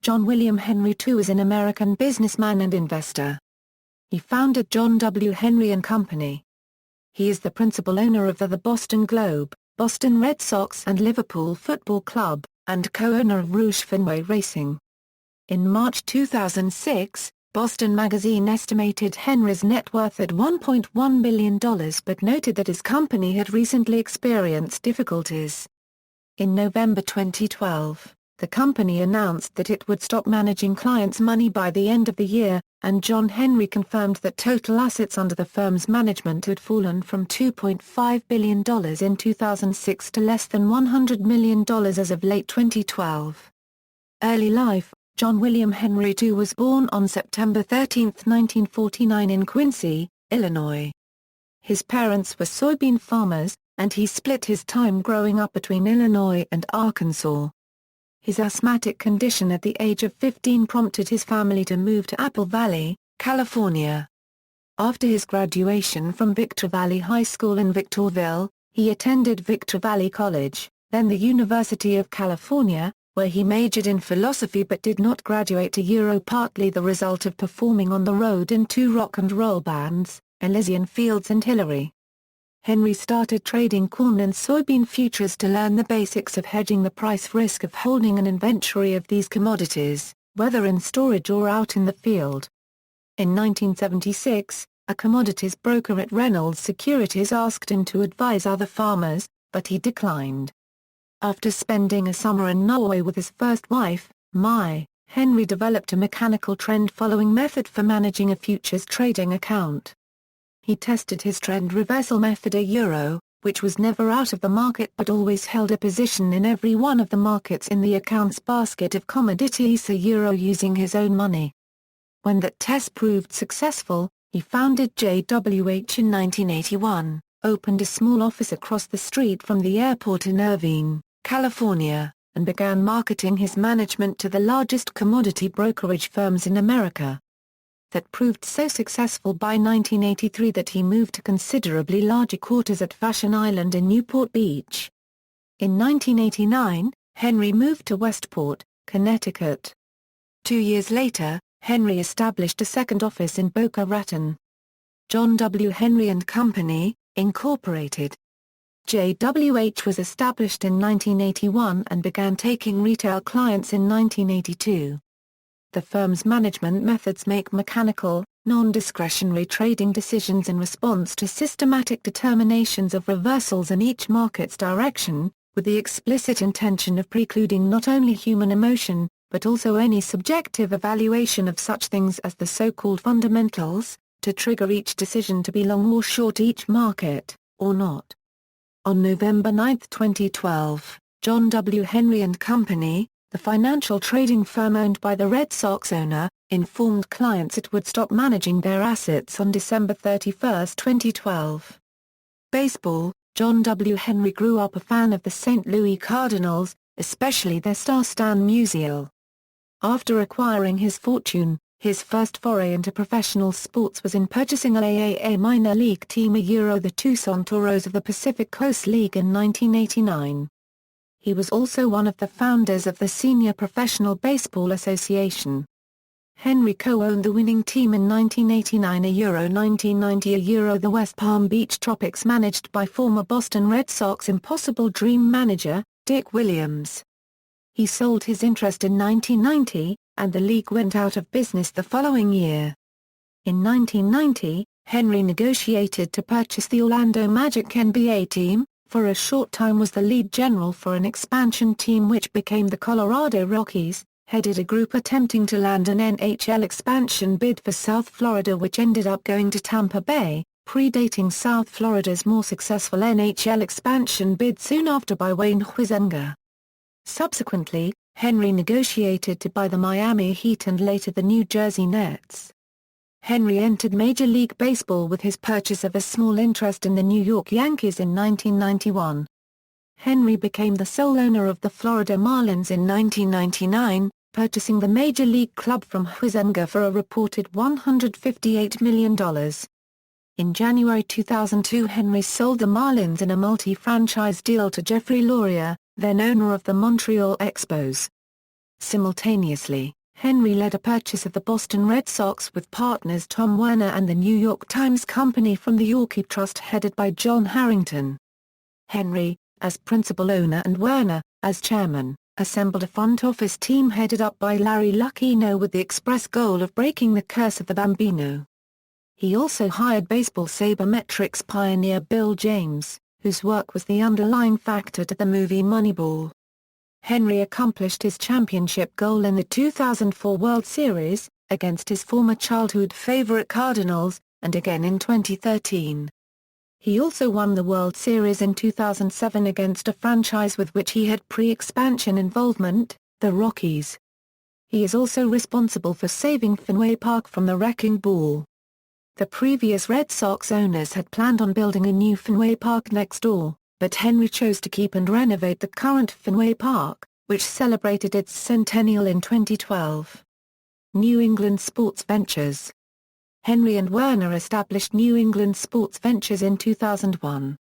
John William Henry II is an American businessman and investor. He founded John W. Henry & Company. He is the principal owner of the Boston Globe, Boston Red Sox and Liverpool Football Club, and co-owner of Roush Fenway Racing. In March 2006, Boston Magazine estimated Henry's net worth at $1.1 billion but noted that his company had recently experienced difficulties. In November 2012, the company announced that it would stop managing clients' money by the end of the year, and John Henry confirmed that total assets under the firm's management had fallen from $2.5 billion in 2006 to less than $100 million as of late 2012. Early life: John William Henry II was born on September 13, 1949 in Quincy, Illinois. His parents were soybean farmers, and he split his time growing up between Illinois and Arkansas. His asthmatic condition at the age of 15 prompted his family to move to Apple Valley, California. After his graduation from Victor Valley High School in Victorville, he attended Victor Valley College, then the University of California, where he majored in philosophy but did not graduate partly the result of performing on the road in two rock and roll bands, Elysian Fields and Hillary. Henry started trading corn and soybean futures to learn the basics of hedging the price risk of holding an inventory of these commodities, whether in storage or out in the field. In 1976, a commodities broker at Reynolds Securities asked him to advise other farmers, but he declined. After spending a summer in Norway with his first wife, Mai, Henry developed a mechanical trend-following method for managing a futures trading account. He tested his trend reversal method which was never out of the market but always held a position in every one of the markets in the account's basket of commodities using his own money. When that test proved successful, he founded JWH in 1981, opened a small office across the street from the airport in Irvine, California, and began marketing his management to the largest commodity brokerage firms in America. That proved so successful by 1983 that he moved to considerably larger quarters at Fashion Island in Newport Beach. In 1989, Henry moved to Westport, Connecticut. 2 years later, Henry established a second office in Boca Raton. John W. Henry & Company, Incorporated. JWH was established in 1981 and began taking retail clients in 1982. The firm's management methods make mechanical, non-discretionary trading decisions in response to systematic determinations of reversals in each market's direction, with the explicit intention of precluding not only human emotion, but also any subjective evaluation of such things as the so-called fundamentals, to trigger each decision to be long or short each market, or not. On November 9, 2012, John W. Henry & Company, the financial trading firm owned by the Red Sox owner, informed clients it would stop managing their assets on December 31, 2012. Baseball: John W. Henry grew up a fan of the St. Louis Cardinals, especially their star Stan Musial. After acquiring his fortune, his first foray into professional sports was in purchasing a AAA minor league team the Tucson Toros of the Pacific Coast League in 1989. He was also one of the founders of the Senior Professional Baseball Association. Henry co-owned the winning team in 1989 1990 the West Palm Beach Tropics managed by former Boston Red Sox Impossible Dream manager, Dick Williams. He sold his interest in 1990, and the league went out of business the following year. In 1990, Henry negotiated to purchase the Orlando Magic NBA team, for a short time was the lead general for an expansion team which became the Colorado Rockies, headed a group attempting to land an NHL expansion bid for South Florida which ended up going to Tampa Bay, predating South Florida's more successful NHL expansion bid soon after by Wayne Huizenga. Subsequently, Henry negotiated to buy the Miami Heat and later the New Jersey Nets. Henry entered Major League Baseball with his purchase of a small interest in the New York Yankees in 1991. Henry became the sole owner of the Florida Marlins in 1999, purchasing the Major League club from Huizenga for a reported $158 million. In January 2002 Henry sold the Marlins in a multi-franchise deal to Jeffrey Loria, then owner of the Montreal Expos. Simultaneously, Henry led a purchase of the Boston Red Sox with partners Tom Werner and the New York Times Company from the Yorkie Trust headed by John Harrington. Henry, as principal owner and Werner, as chairman, assembled a front office team headed up by Larry Lucchino with the express goal of breaking the curse of the Bambino. He also hired baseball sabermetrics pioneer Bill James, whose work was the underlying factor to the movie Moneyball. Henry accomplished his championship goal in the 2004 World Series, against his former childhood favorite Cardinals, and again in 2013. He also won the World Series in 2007 against a franchise with which he had pre-expansion involvement, the Rockies. He is also responsible for saving Fenway Park from the wrecking ball. The previous Red Sox owners had planned on building a new Fenway Park next door, but Henry chose to keep and renovate the current Fenway Park, which celebrated its centennial in 2012. New England Sports Ventures. Henry and Werner established New England Sports Ventures in 2001.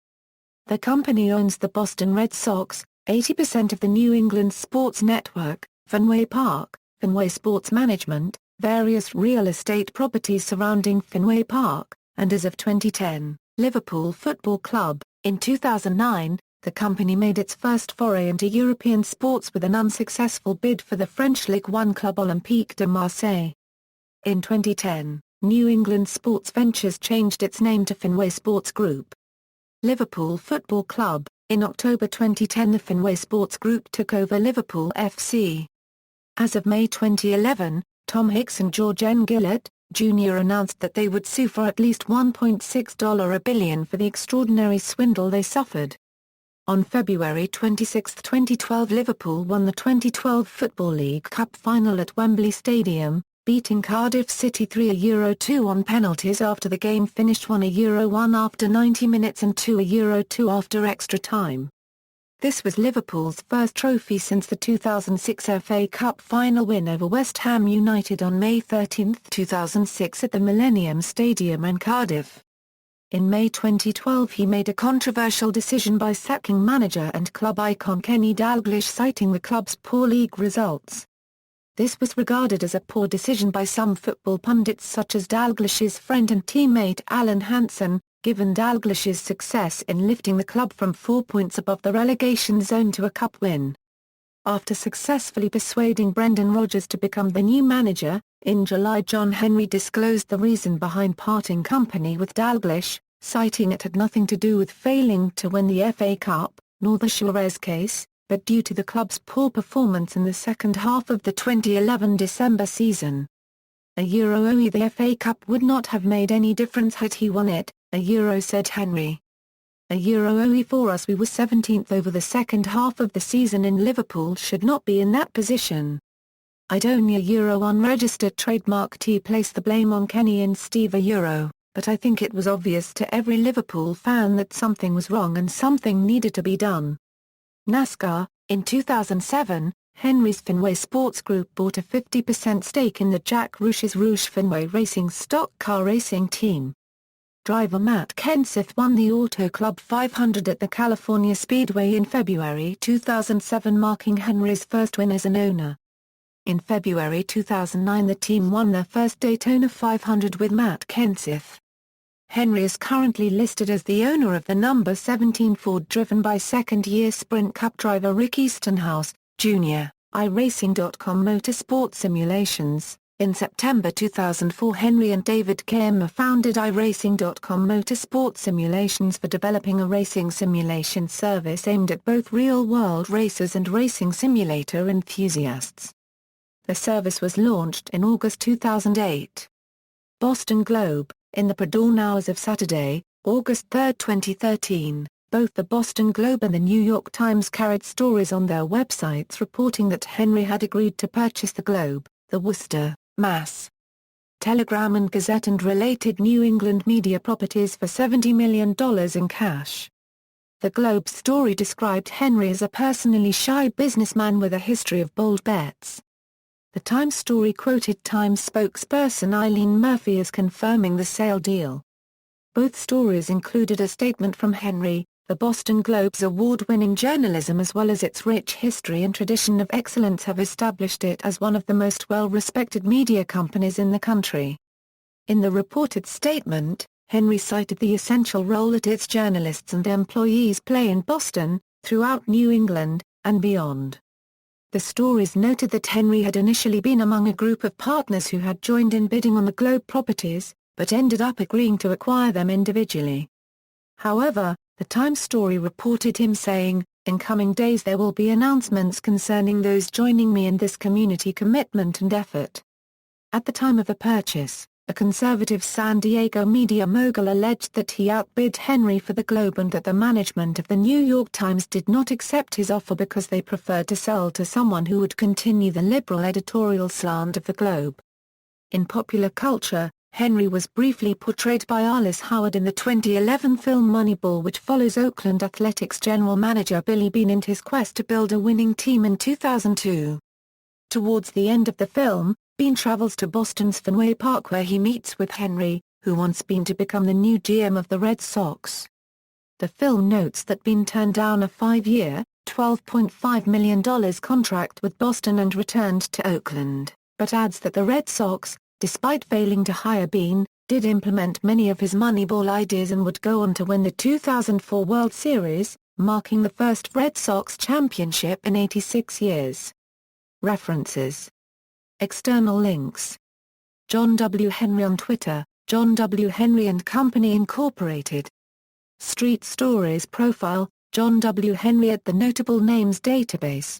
The company owns the Boston Red Sox, 80% of the New England Sports Network, Fenway Park, Fenway Sports Management, various real estate properties surrounding Fenway Park, and as of 2010, Liverpool Football Club. In 2009, the company made its first foray into European sports with an unsuccessful bid for the French Ligue 1 club Olympique de Marseille. In 2010, New England Sports Ventures changed its name to Fenway Sports Group. Liverpool Football Club. In October 2010 the Fenway Sports Group took over Liverpool FC. As of May 2011, Tom Hicks and George N. Gillett, Jr. announced that they would sue for at least $1.6 billion for the extraordinary swindle they suffered. On February 26, 2012 Liverpool won the 2012 Football League Cup final at Wembley Stadium, beating Cardiff City 3-2 on penalties after the game finished 1-1 after 90 minutes and 2-2 after extra time. This was Liverpool's first trophy since the 2006 FA Cup final win over West Ham United on May 13, 2006 at the Millennium Stadium in Cardiff. In May 2012 he made a controversial decision by sacking manager and club icon Kenny Dalglish citing the club's poor league results. This was regarded as a poor decision by some football pundits such as Dalglish's friend and teammate Alan Hansen, given Dalglish's success in lifting the club from 4 points above the relegation zone to a cup win. After successfully persuading Brendan Rodgers to become the new manager, in July John Henry disclosed the reason behind parting company with Dalglish, citing it had nothing to do with failing to win the FA Cup, nor the Suarez case, but due to the club's poor performance in the second half of the 2011 December season. Only the FA Cup would not have made any difference had he won it, said Henry. Only for us we were 17th over the second half of the season and Liverpool should not be in that position. I'd only unregistered trademark T place the blame on Kenny and Steve but I think it was obvious to every Liverpool fan that something was wrong and something needed to be done. Nascar. In 2007, Henry's Fenway Sports Group bought a 50% stake in the Jack Roush's Roush Fenway Racing stock car racing team. Driver Matt Kenseth won the Auto Club 500 at the California Speedway in February 2007, marking Henry's first win as an owner. In February 2009 the team won their first Daytona 500 with Matt Kenseth. Henry is currently listed as the owner of the number 17 Ford driven by second-year Sprint Cup driver Ricky Stenhouse, Jr., iRacing.com Motorsport Simulations. In September 2004 Henry and David Kemmer founded iRacing.com Motorsport Simulations for developing a racing simulation service aimed at both real-world racers and racing simulator enthusiasts. The service was launched in August 2008. Boston Globe. In the pre-dawn hours of Saturday, August 3, 2013, both the Boston Globe and the New York Times carried stories on their websites reporting that Henry had agreed to purchase the Globe, the Worcester, Mass. Telegram and Gazette and related New England media properties for $70 million in cash. The Globe's story described Henry as a personally shy businessman with a history of bold bets. The Times story quoted Times spokesperson Eileen Murphy as confirming the sale deal. Both stories included a statement from Henry, The Boston Globe's award-winning journalism as well as its rich history and tradition of excellence have established it as one of the most well-respected media companies in the country. In the reported statement, Henry cited the essential role that its journalists and employees play in Boston, throughout New England, and beyond. The stories noted that Henry had initially been among a group of partners who had joined in bidding on the Globe properties, but ended up agreeing to acquire them individually. However, the Times story reported him saying, "In coming days there will be announcements concerning those joining me in this community commitment and effort." At the time of the purchase, a conservative San Diego media mogul alleged that he outbid Henry for the Globe and that the management of the New York Times did not accept his offer because they preferred to sell to someone who would continue the liberal editorial slant of the Globe. In popular culture, Henry was briefly portrayed by Arliss Howard in the 2011 film Moneyball, which follows Oakland Athletics general manager Billy Beane and his quest to build a winning team in 2002. Towards the end of the film, Beane travels to Boston's Fenway Park where he meets with Henry, who wants Beane to become the new GM of the Red Sox. The film notes that Beane turned down a 5-year, $12.5 million contract with Boston and returned to Oakland, but adds that the Red Sox, despite failing to hire Beane, did implement many of his Moneyball ideas and would go on to win the 2004 World Series, marking the first Red Sox championship in 86 years. References. External links. John W. Henry on Twitter, John W. Henry and Company Incorporated. Street Stories Profile, John W. Henry at the Notable Names Database.